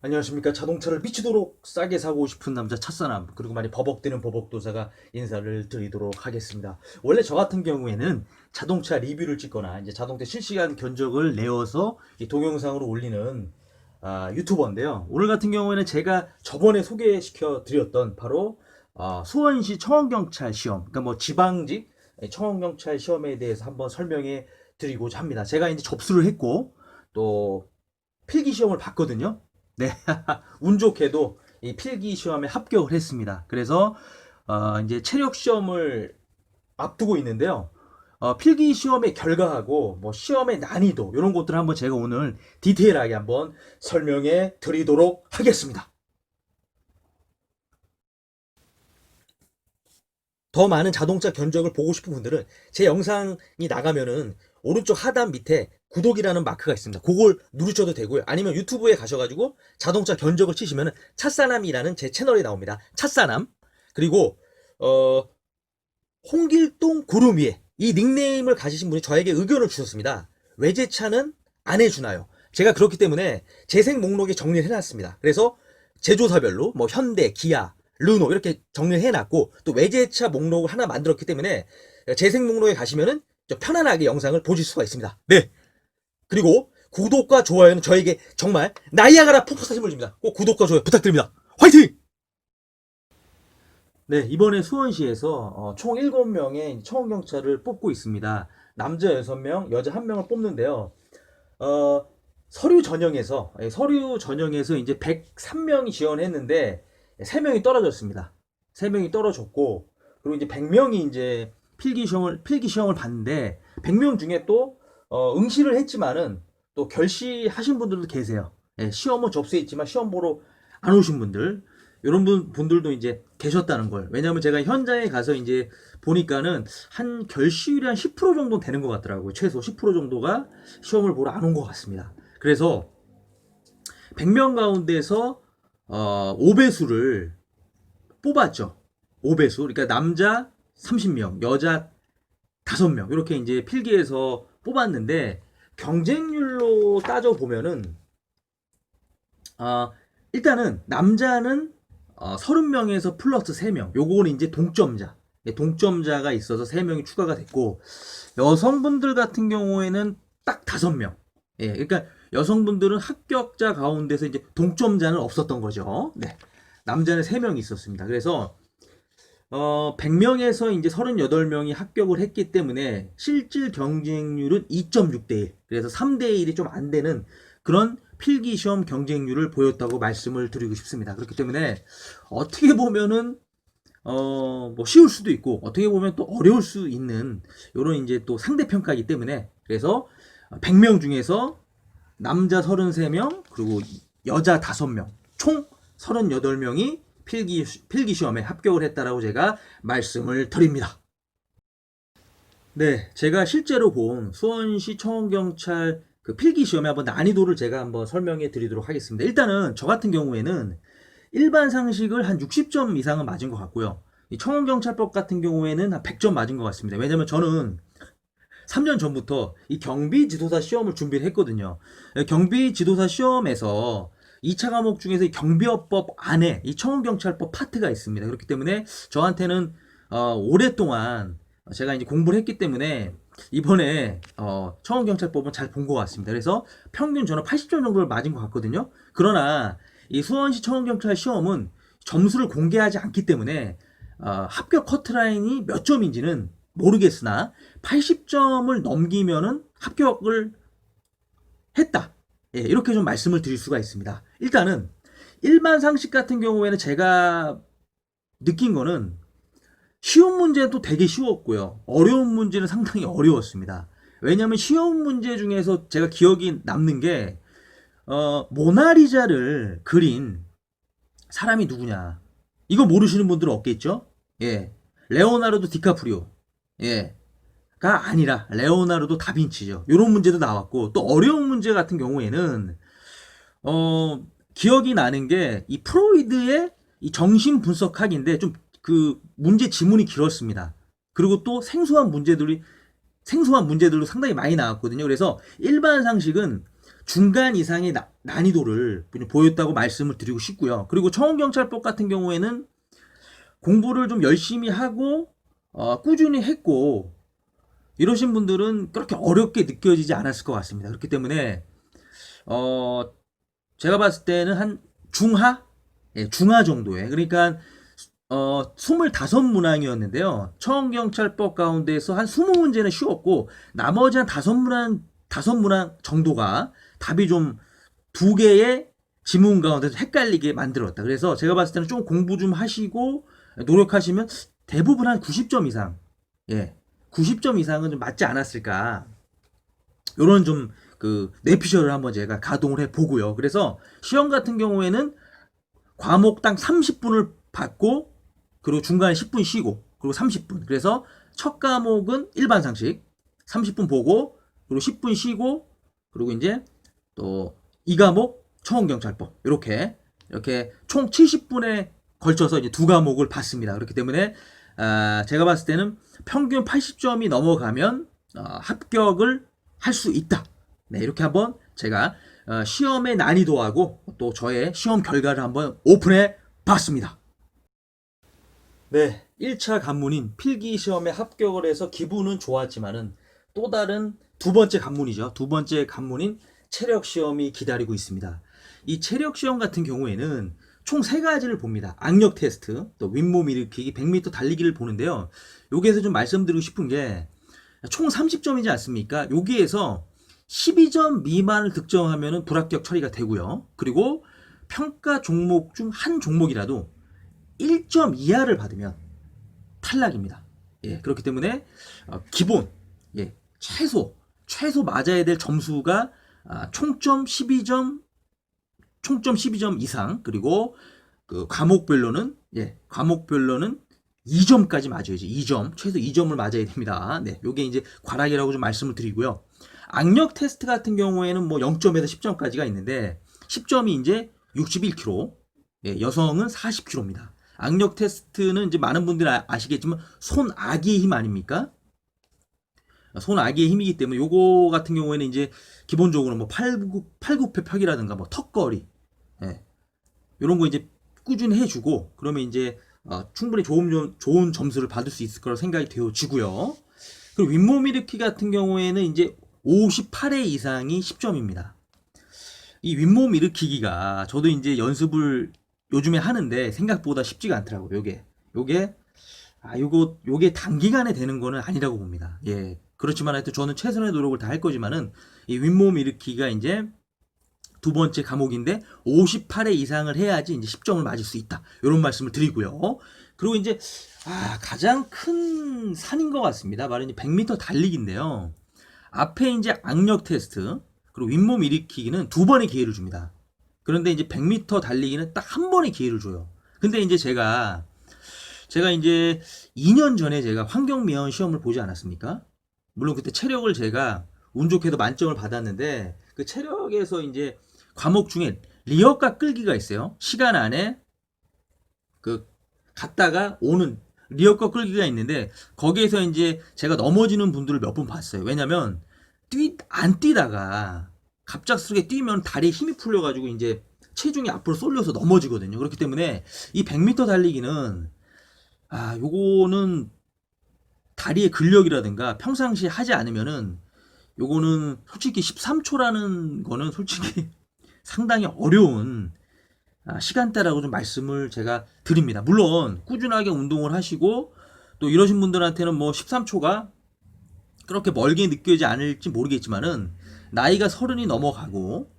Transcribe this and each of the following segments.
안녕하십니까. 자동차를 미치도록 싸게 사고 싶은 남자 차사남, 그리고 많이 버벅대는 버벅도사가 인사를 드리도록 하겠습니다. 원래 저 같은 경우에는 자동차 리뷰를 찍거나 이제 자동차 실시간 견적을 내어서 이 동영상으로 올리는 유튜버인데요. 오늘 같은 경우에는 제가 저번에 소개시켜 드렸던 바로 수원시 청원경찰 시험, 그러니까 뭐 지방직 청원경찰 시험에 대해서 한번 설명해 드리고자 합니다. 제가 이제 접수를 했고 또 필기 시험을 봤거든요. 네, 운 좋게도 이 필기 시험에 합격을 했습니다. 그래서 이제 체력 시험을 앞두고 있는데요. 필기 시험의 결과하고 뭐 시험의 난이도 이런 것들을 한번 제가 오늘 디테일하게 한번 설명해 드리도록 하겠습니다. 더 많은 자동차 견적을 보고 싶은 분들은 제 영상이 나가면은 오른쪽 하단 밑에 구독이라는 마크가 있습니다. 그걸 누르셔도 되고요. 아니면 유튜브에 가셔가지고 자동차 견적을 치시면은 찻사남이라는 제 채널이 나옵니다. 찻사남. 그리고 홍길동 구름 위에 이 닉네임을 가지신 분이 저에게 의견을 주셨습니다. 외제차는 안 해주나요? 제가 그렇기 때문에 재생 목록에 정리를 해놨습니다. 그래서 제조사별로 뭐 현대, 기아, 르노 이렇게 정리를 해놨고 또 외제차 목록을 하나 만들었기 때문에 재생 목록에 가시면은 좀 편안하게 영상을 보실 수가 있습니다. 네. 그리고 구독과 좋아요는 저에게 정말 나이아가라 폭포사 힘을 줍니다. 꼭 구독과 좋아요 부탁드립니다. 화이팅! 네, 이번에 수원시에서 총 7명의 청원경찰을 뽑고 있습니다. 남자 6명, 여자 1명을 뽑는데요. 어, 서류 전형에서 이제 103명이 지원했는데 3명이 떨어졌습니다. 3명이 떨어졌고, 그리고 이제 100명이 이제 필기 시험을 봤는데 100명 중에 또 응시를 했지만은 또 결시하신 분들도 계세요. 예, 시험은 접수했지만 시험 보러 안 오신 분들, 이런 분들도 이제 계셨다는 걸. 왜냐하면 제가 현장에 가서 이제 보니까는 한 결시율이 한 10% 정도 되는 것 같더라고요. 최소 10% 정도가 시험을 보러 안 온 것 같습니다. 그래서 100명 가운데서 5배수를 뽑았죠. 5배수. 그러니까 남자 30명, 여자 5명. 이렇게 이제 필기해서 뽑았는데 경쟁률로 따져 보면은 일단은 남자는 30명에서 플러스 3명. 요거는 이제 동점자. 예, 동점자가 있어서 3명이 추가가 됐고, 여성분들 같은 경우에는 딱 5명. 예, 그러니까 여성분들은 합격자 가운데서 이제 동점자는 없었던 거죠. 네. 남자는 3명이 있었습니다. 그래서 100명에서 이제 38명이 합격을 했기 때문에 실질 경쟁률은 2.6대 1. 그래서 3대 1이 좀 안 되는 그런 필기 시험 경쟁률을 보였다고 말씀을 드리고 싶습니다. 그렇기 때문에 어떻게 보면은 뭐 쉬울 수도 있고 어떻게 보면 또 어려울 수 있는 이런 이제 또 상대 평가이기 때문에 그래서 100명 중에서 남자 33명 그리고 여자 5명 총 38명이 필기 시험에 합격을 했다라고 제가 말씀을 드립니다. 네, 제가 실제로 본 수원시 청원경찰 그 필기 시험의 한번 난이도를 제가 한번 설명해 드리도록 하겠습니다. 일단은 저 같은 경우에는 일반 상식을 한 60점 이상은 맞은 것 같고요. 이 청원경찰법 같은 경우에는 한 100점 맞은 것 같습니다. 왜냐면 저는 3년 전부터 이 경비지도사 시험을 준비를 했거든요. 경비지도사 시험에서 2차 과목 중에서 이 경비업법 안에 이 청원경찰법 파트가 있습니다. 그렇기 때문에 저한테는 오랫동안 제가 이제 공부를 했기 때문에 이번에 청원경찰법은 잘 본 것 같습니다. 그래서 평균 저는 80점 정도를 맞은 것 같거든요. 그러나 이 수원시 청원경찰 시험은 점수를 공개하지 않기 때문에 합격 커트라인이 몇 점인지는 모르겠으나 80점을 넘기면은 합격을 했다. 예, 이렇게 좀 말씀을 드릴 수가 있습니다. 일단은 일반 상식 같은 경우에는 제가 느낀 거는 쉬운 문제도 되게 쉬웠고요. 어려운 문제는 상당히 어려웠습니다. 왜냐하면 쉬운 문제 중에서 제가 기억이 남는 게 모나리자를 그린 사람이 누구냐. 이거 모르시는 분들은 없겠죠? 예. 레오나르도 디카프리오. 예. 가 아니라 레오나르도 다빈치죠. 이런 문제도 나왔고 또 어려운 문제 같은 경우에는 기억이 나는 게 이 프로이드의 이 정신 분석학인데 좀 그 문제 지문이 길었습니다. 그리고 또 생소한 문제들로 상당히 많이 나왔거든요. 그래서 일반 상식은 중간 이상의 난이도를 보였다고 말씀을 드리고 싶고요. 그리고 청원경찰법 같은 경우에는 공부를 좀 열심히 하고 꾸준히 했고 이러신 분들은 그렇게 어렵게 느껴지지 않았을 것 같습니다. 그렇기 때문에 제가 봤을 때는 한 중하? 예, 중하 정도에. 그러니까 25문항이었는데요. 청원경찰법 가운데서 한 20문제는 쉬웠고 나머지 한 5문항 정도가 답이 좀 두 개의 지문 가운데서 헷갈리게 만들었다. 그래서 제가 봤을 때는 좀 공부 좀 하시고 노력하시면 대부분 한 90점 이상, 예, 90점 이상은 좀 맞지 않았을까. 요런 좀 그 뇌피셜을 한번 제가 가동을 해 보고요. 그래서 시험 같은 경우에는 과목당 30분을 받고 그리고 중간에 10분 쉬고 그리고 30분. 그래서 첫 과목은 일반 상식 30분 보고 그리고 10분 쉬고 그리고 이제 또 이 과목 청원경찰법 이렇게 총 70분에 걸쳐서 이제 두 과목을 받습니다. 그렇기 때문에 제가 봤을 때는 평균 80점이 넘어가면 합격을 할 수 있다. 네, 이렇게 한번 제가 시험의 난이도하고 또 저의 시험 결과를 한번 오픈해 봤습니다. 네, 1차 관문인 필기 시험에 합격을 해서 기분은 좋았지만은 또 다른 두 번째 관문이죠. 두 번째 관문인 체력 시험이 기다리고 있습니다. 이 체력 시험 같은 경우에는 총 세 가지를 봅니다. 악력 테스트, 또 윗몸 일으키기, 100m 달리기를 보는데요. 여기에서 좀 말씀드리고 싶은 게 총 30점이지 않습니까? 여기에서 12점 미만을 득점하면 불합격 처리가 되고요. 그리고 평가 종목 중 한 종목이라도 1점 이하를 받으면 탈락입니다. 예, 그렇기 때문에 기본, 예, 최소 맞아야 될 점수가 총점 12점 이상, 그리고 그 과목별로는 2점까지 맞아야지. 2점, 최소 2점을 맞아야 됩니다. 네, 요게 이제 과락이라고 좀 말씀을 드리고요. 악력 테스트 같은 경우에는 뭐 0점에서 10점까지가 있는데 10점이 이제 61kg, 예, 여성은 40kg입니다. 악력 테스트는 이제 많은 분들이 아시겠지만 손아귀의 힘 아닙니까? 손아귀의 힘이기 때문에 요거 같은 경우에는 이제 기본적으로 뭐 팔굽혀펴기라든가 뭐 턱걸이, 예, 요런 거 이제 꾸준히 해주고 그러면 이제 충분히 좋은 점수를 받을 수 있을 거라고 생각이 되어지고요. 그리고 윗몸 일으키기 같은 경우에는 이제 58회 이상이 10점입니다. 이 윗몸 일으키기가 저도 이제 연습을 요즘에 하는데 생각보다 쉽지가 않더라고요. 요게 단기간에 되는 거는 아니라고 봅니다. 예. 그렇지만 하여튼 저는 최선의 노력을 다 할 거지만은 이 윗몸 일으키기가 이제 두 번째 과목인데 58회 이상을 해야지 이제 10점을 맞을 수 있다. 이런 말씀을 드리고요. 그리고 이제 가장 큰 산인 것 같습니다. 바로 이제 100m 달리기인데요. 앞에 이제 악력 테스트 그리고 윗몸 일으키기는 두 번의 기회를 줍니다. 그런데 이제 100m 달리기는 딱 한 번의 기회를 줘요. 근데 이제 제가 이제 2년 전에 제가 환경미화원 시험을 보지 않았습니까? 물론 그때 체력을 제가 운 좋게도 만점을 받았는데 그 체력에서 이제 과목 중에 리어카 끌기가 있어요. 시간 안에 그 갔다가 오는 리어카 끌기가 있는데 거기에서 이제 제가 넘어지는 분들을 몇 분 봤어요. 왜냐면 안 뛰다가 갑작스럽게 뛰면 다리에 힘이 풀려가지고 이제 체중이 앞으로 쏠려서 넘어지거든요. 그렇기 때문에 이 100m 달리기는 요거는 다리의 근력이라든가 평상시에 하지 않으면은 요거는 솔직히 13초라는 거는 솔직히 상당히 어려운 시간대라고 좀 말씀을 제가 드립니다. 물론 꾸준하게 운동을 하시고 또 이러신 분들한테는 뭐 13초가 그렇게 멀게 느껴지지 않을지 모르겠지만은 나이가 30이 넘어가고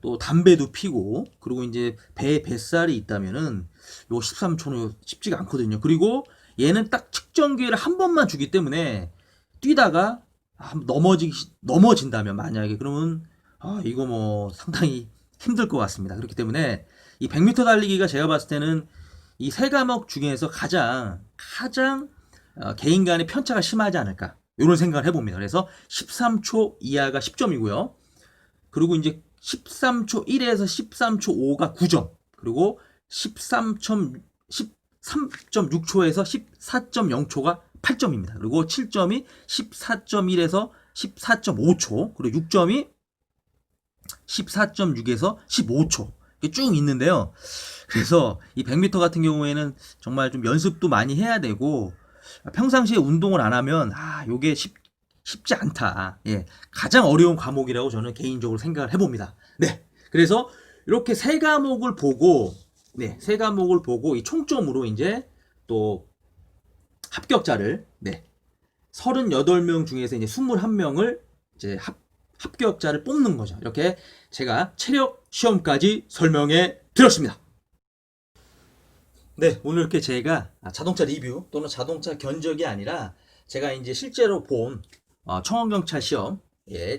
또 담배도 피고 그리고 이제 배에 뱃살이 있다면은 요 13초는 쉽지가 않거든요. 그리고 얘는 딱 측정 기회를 한 번만 주기 때문에 뛰다가 넘어진다면 만약에 그러면 이거 뭐 상당히 힘들 것 같습니다. 그렇기 때문에 이 100m 달리기가 제가 봤을 때는 이 세 과목 중에서 가장 개인 간의 편차가 심하지 않을까 이런 생각을 해봅니다. 그래서 13초 이하가 10점이고요. 그리고 이제 13초 1에서 13초 5가 9점, 그리고 13.6초에서 14.0초가 8점입니다. 그리고 7점이 14.1에서 14.5초, 그리고 6점이 14.6에서 15초 이게 쭉 있는데요. 그래서 이 100m 같은 경우에는 정말 좀 연습도 많이 해야 되고 평상시에 운동을 안 하면 요게 쉽지 않다. 예. 가장 어려운 과목이라고 저는 개인적으로 생각을 해봅니다. 네. 그래서 이렇게 세 과목을 보고 세 과목을 보고 이 총점으로 이제 또 합격자를 38명 중에서 이제 21명을 이제 합격자를 뽑는 거죠. 이렇게 제가 체력 시험까지 설명해 드렸습니다. 네, 오늘 이렇게 제가 자동차 리뷰 또는 자동차 견적이 아니라 제가 이제 실제로 본 청원경찰 시험,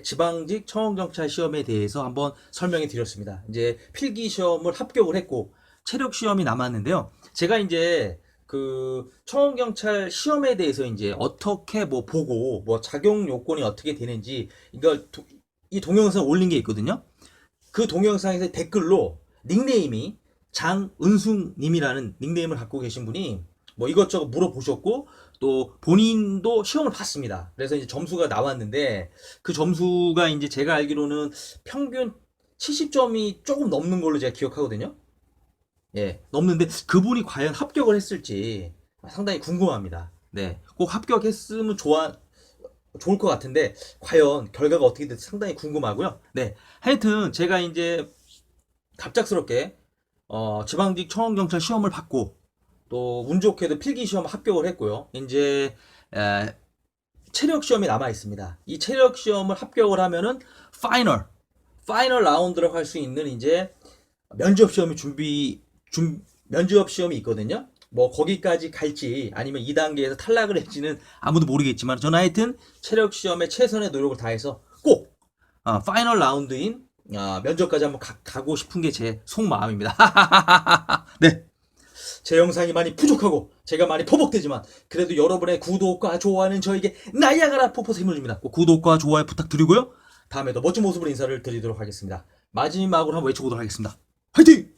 지방직 청원경찰 시험에 대해서 한번 설명해 드렸습니다. 이제 필기 시험을 합격을 했고 체력 시험이 남았는데요. 제가 이제 그 청원경찰 시험에 대해서 이제 어떻게 뭐 보고 뭐 자격 요건이 어떻게 되는지 이걸 이 동영상 올린 게 있거든요. 그 동영상에서 댓글로 닉네임이 장은숙님이라는 닉네임을 갖고 계신 분이 뭐 이것저것 물어보셨고 또 본인도 시험을 봤습니다. 그래서 이제 점수가 나왔는데 그 점수가 이제 제가 알기로는 평균 70점이 조금 넘는 걸로 제가 기억하거든요. 예, 넘는데 그분이 과연 합격을 했을지 상당히 궁금합니다. 네, 꼭 합격했으면 좋을 것 같은데 과연 결과가 어떻게 될지 상당히 궁금하고요. 네, 하여튼 제가 이제 갑작스럽게 지방직 청원경찰 시험을 받고 또 운 좋게도 필기 시험 합격을 했고요. 이제 체력 시험이 남아 있습니다. 이 체력 시험을 합격을 하면은 파이널 라운드라고 할 수 있는 이제 면접 시험이 면접 시험이 있거든요. 뭐 거기까지 갈지 아니면 2단계에서 탈락을 할지는 아무도 모르겠지만 저는 하여튼 체력 시험에 최선의 노력을 다해서 꼭 파이널 라운드인 면접까지 한번 가고 싶은 게 제 속마음입니다. 네. 제 영상이 많이 부족하고 제가 많이 버벅대지만 그래도 여러분의 구독과 좋아요는 저에게 나이아가라 폭포수 힘을 줍니다. 꼭 구독과 좋아요 부탁드리고요. 다음에도 멋진 모습으로 인사를 드리도록 하겠습니다. 마지막으로 한번 외쳐보도록 하겠습니다. 화이팅!